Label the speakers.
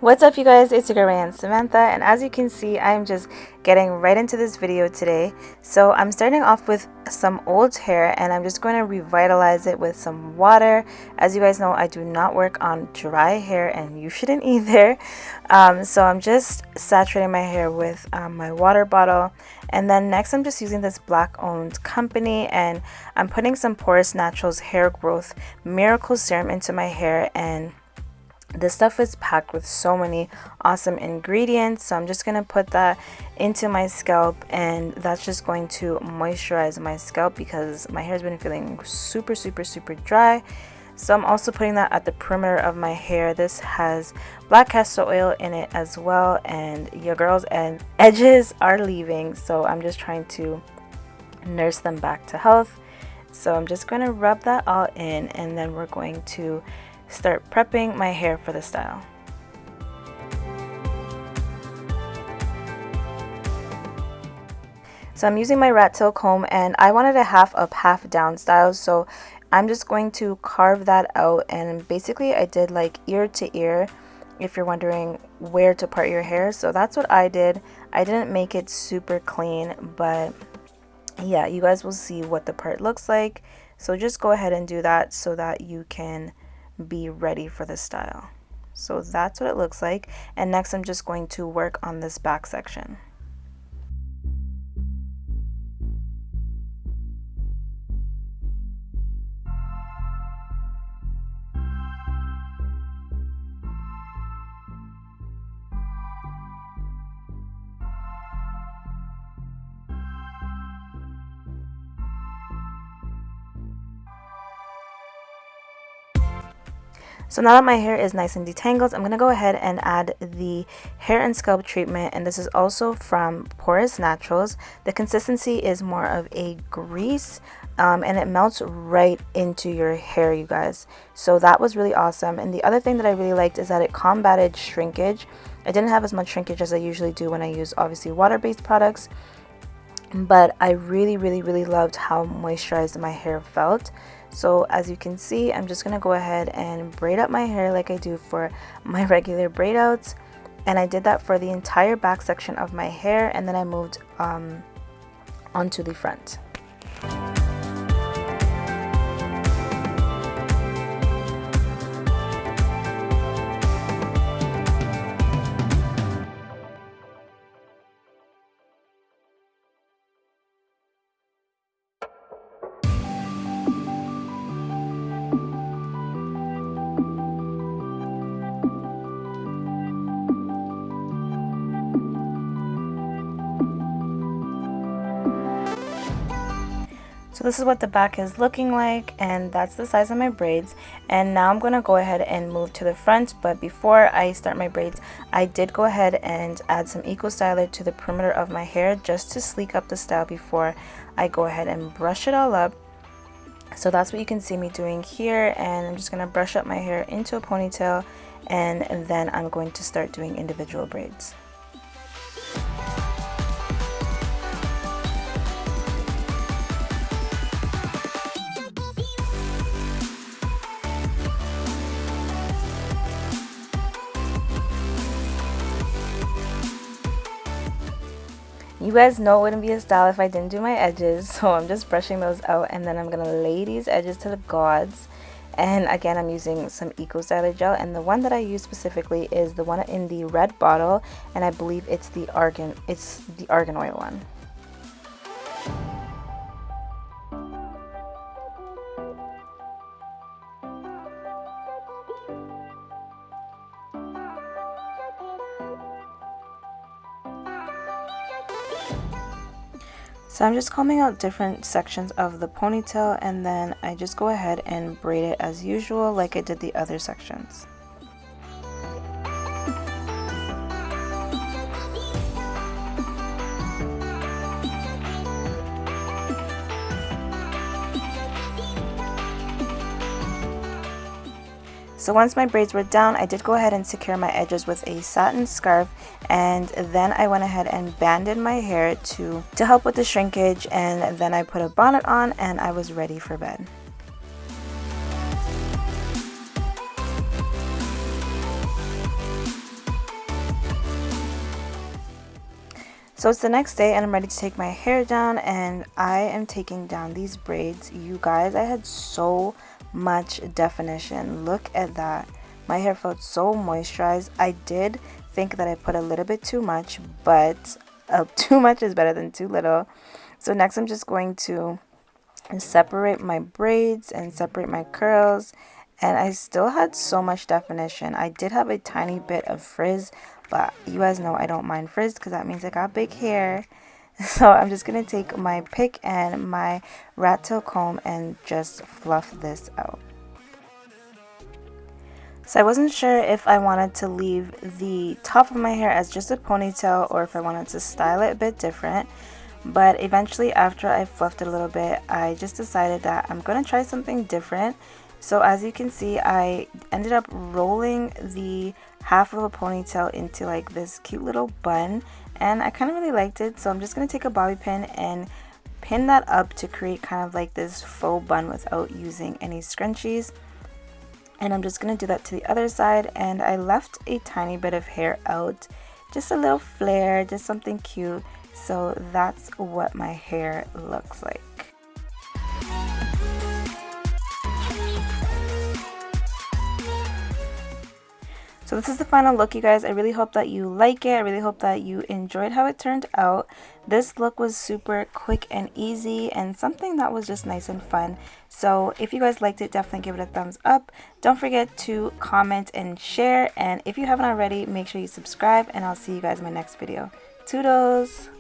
Speaker 1: What's up, you guys? It's your girl Ryan Samantha, and as you can see, I'm just getting right into this video today. So I'm starting off with some old hair, and I'm just going to revitalize it with some water. As you guys know, I do not work on dry hair, and you shouldn't either. So I'm just saturating my hair with my water bottle, and then next I'm just using this black-owned company, and I'm putting some Porous Naturals Hair Growth Miracle Serum into my hair. And this stuff is packed with so many awesome ingredients, so I'm just going to put that into my scalp, and that's just going to moisturize my scalp because my hair's been feeling super dry. So I'm also putting that at the perimeter of my hair. This has black castor oil in it as well, and your girl's edges are leaving, so I'm just trying to nurse them back to health. So I'm just going to rub that all in, and then we're going to start prepping my hair for the style. So I'm using my rat tail comb, and I wanted a half up, half down style, so I'm just going to carve that out. And basically I did like ear to ear, if you're wondering where to part your hair. So that's what I did. I didn't make it super clean, but yeah, you guys will see what the part looks like. So just go ahead and do that so that you can be ready for the style. So that's what it looks like, and next I'm just going to work on this back section. So now that my hair is nice and detangled, I'm going to go ahead and add the hair and scalp treatment, and this is also from Porous Naturals. The consistency is more of a grease, and it melts right into your hair, you guys. So that was really awesome. And the other thing that I really liked is that it combated shrinkage. I didn't have as much shrinkage as I usually do when I use obviously water-based products, but I really loved how moisturized my hair felt. So as you can see, I'm just gonna go ahead and braid up my hair like I do for my regular braid outs, and I did that for the entire back section of my hair, and then I moved onto the front. So this is what the back is looking like, and that's the size of my braids. And now I'm going to go ahead and move to the front, but before I start my braids, I did go ahead and add some Eco Styler to the perimeter of my hair just to sleek up the style before I go ahead and brush it all up. So that's what you can see me doing here, and I'm just going to brush up my hair into a ponytail, and then I'm going to start doing individual braids. You guys know it wouldn't be a style if I didn't do my edges, so I'm just brushing those out, and then I'm going to lay these edges to the gods. And again, I'm using some Eco Styler gel, and the one that I use specifically is the one in the red bottle, and I believe it's the argan oil one. So I'm just combing out different sections of the ponytail, and then I just go ahead and braid it as usual like I did the other sections. So once my braids were down, I did go ahead and secure my edges with a satin scarf, and then I went ahead and banded my hair to help with the shrinkage, and then I put a bonnet on and I was ready for bed. So it's the next day and I'm ready to take my hair down, and I am taking down these braids. You guys, I had so much definition. Look at that. My hair felt so moisturized. I did think that I put a little bit too much, but too much is better than too little. So next I'm just going to separate my braids and separate my curls, and I still had so much definition. I did have a tiny bit of frizz, but you guys know I don't mind frizz because that means I got big hair. So I'm just gonna take my pick and my rat tail comb and just fluff this out. So I wasn't sure if I wanted to leave the top of my hair as just a ponytail or if I wanted to style it a bit different. But eventually, after I fluffed it a little bit, I just decided that I'm going to try something different. So as you can see, I ended up rolling the half of a ponytail into like this cute little bun, and I kind of really liked it. So I'm just going to take a bobby pin and pin that up to create kind of like this faux bun without using any scrunchies. And I'm just going to do that to the other side, and I left a tiny bit of hair out, just a little flare, just something cute. So that's what my hair looks like. So this is the final look, you guys. I really hope that you like it. I really hope that you enjoyed how it turned out. This look was super quick and easy and something that was just nice and fun. So if you guys liked it, definitely give it a thumbs up. Don't forget to comment and share. And if you haven't already, make sure you subscribe, and I'll see you guys in my next video. Toodles!